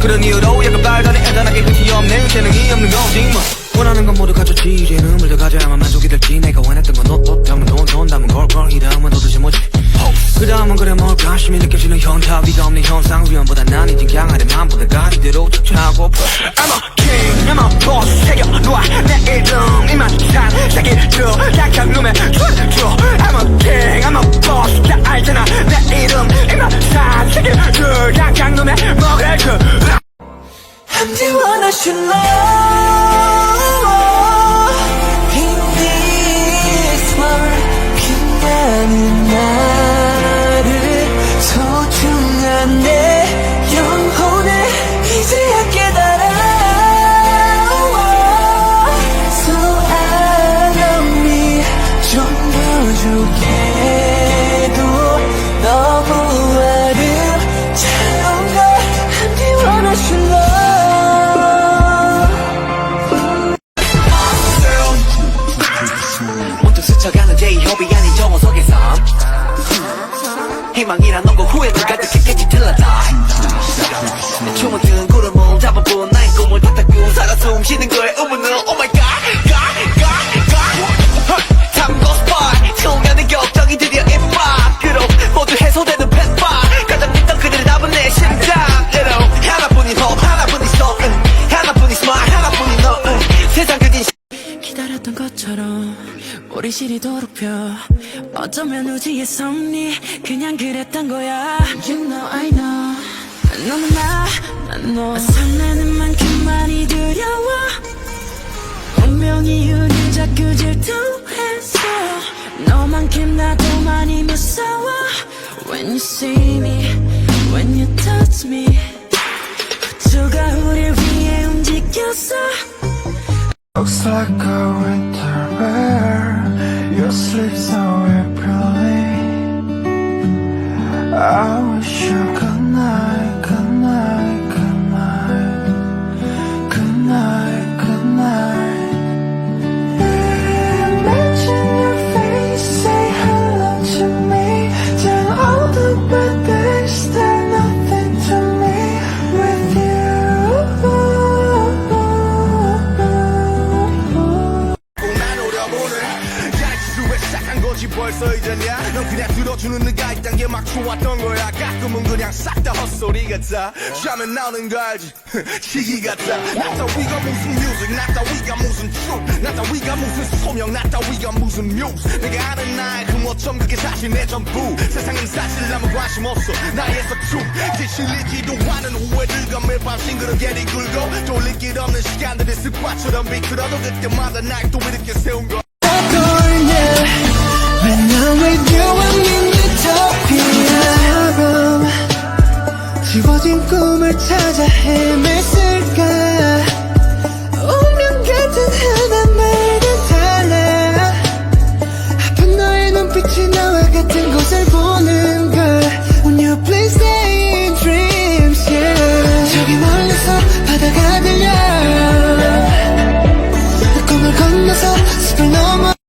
그런 이유로 약간 발달에 애단하게 끝이 없네 재능이 없는 거지 뭐 원하는 건 모두 가졌지 이제 음을 더 가져야만 만족이 될지 내가 원했던 건 너 담은 돈 담은 걸걸 이 다음은 도대체 뭐지 그 다음은 그래 뭘까 심히 느껴지는 현타 위가 없는 현상 위험보다 난 이젠 강하대 맘보다 가리대로 착착하고 I'm a king I'm a boss 새겨놓아 내 이름 이만 산 새끼들 약한 놈의 춤춰 I'm a king I'm a boss 다 알잖아 내 이름 이만 산 새끼들 약한 놈의 먹을 그 I'm the one I should love in this world 빛나는 나를 소중한 내 영혼을 이제야 깨달아 So I love me 좀 부족해도 너무 아름다운 걸 I'm the one I should love 문득 스쳐가는 제2호비 아닌 정호석의 삶 희망이란 넌 그 후회도 가득했겠지 틀렸다 내 춤은 든 구름을 잡아본 나의 꿈을 탁탁구 살아 숨 쉬는 거에 의문은 Oh my god God God God 담고 스팟 청년의 격정이 드디어 입밖으로 모두 해소되는 펜파 가장 믿던 그들의 답은 내 심장으로 하나뿐인 hope 하나뿐인 soul 하나뿐인 smile 하나뿐인 너 세상 그진 기다렸던 것처럼 우리 시리도록 펴 어쩌면 우주의 섭리 그냥 그랬던 거야 You know I know 너는 난 너 설레는 만큼 많이 두려워 분명히 우릴 자꾸 질투했어 너만큼 나도 많이 무서워 When you see me When you touch me 우주가 우릴 위해 움직였어 Looks like a winter bear. You sleep so happily. I wish you good night, good night, good night, good night, good night. Imagine your face, say hello to me. Then all the bad days, they're nothing to me with you. 벌써 이제냐 넌 그냥 들어주는 네가 있단 게 막 좋았던 거야 가끔은 그냥 싹 다 헛소리 같아 잠에 나오는 거 알지 시기 같아 나 따위가 무슨 뮤직 나 따위가 무슨 춤 나 따위가 무슨 소명 나 따위가 무슨 뮤즈 내가 아는 나의 그 뭐점 그게 사실 내 전부 세상엔 사실 아무 관심 없어 나의 서춤 지실리지도 않은 후회들과 매일 밤 싱그런 게리 굴고 돌릴 길 없는 시간들이 습관처럼 비틀어도 그때마다 날 또 이렇게 세운 거